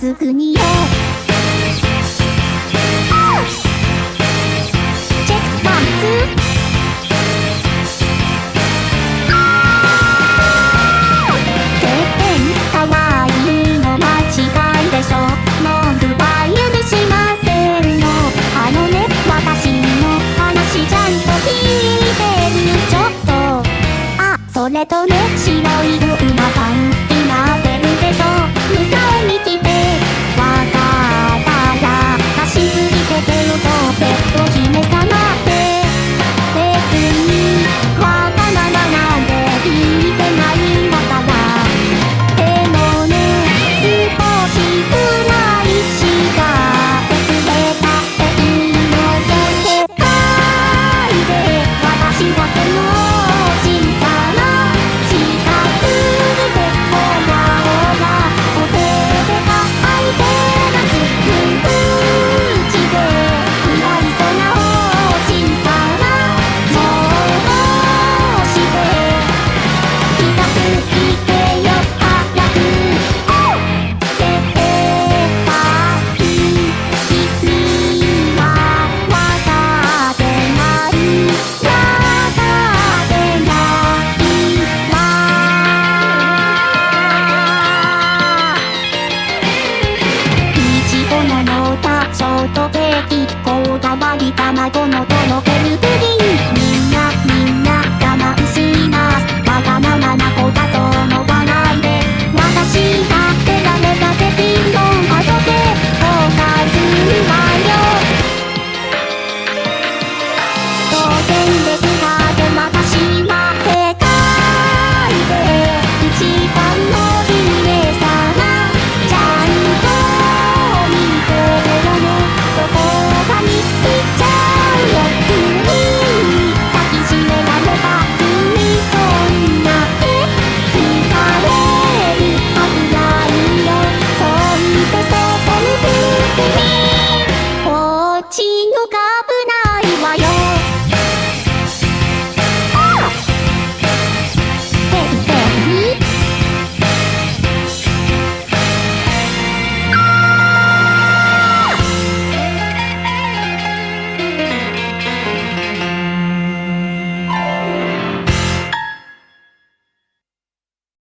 すぐによチェックワンツーてっぺんかわいいの間違いでしょ文句は許しませんのあのね私の話ちゃんと聞いてるちょっとあそれとね白い馬さん今出るでしょ迎えに来てわかったら貸し付けてよとペット姫様って別にわがままなんて聞いてないんだからでもね少しくらいしか遅れたっていいのよ世界で私だけの小さな小さすぎてほらほらお手でかいてます無口で不愛想なお小さなもうして気がついてよ早く絶対君はわかってないわかってないわいちごののったショートケーキこだわり卵のとろけ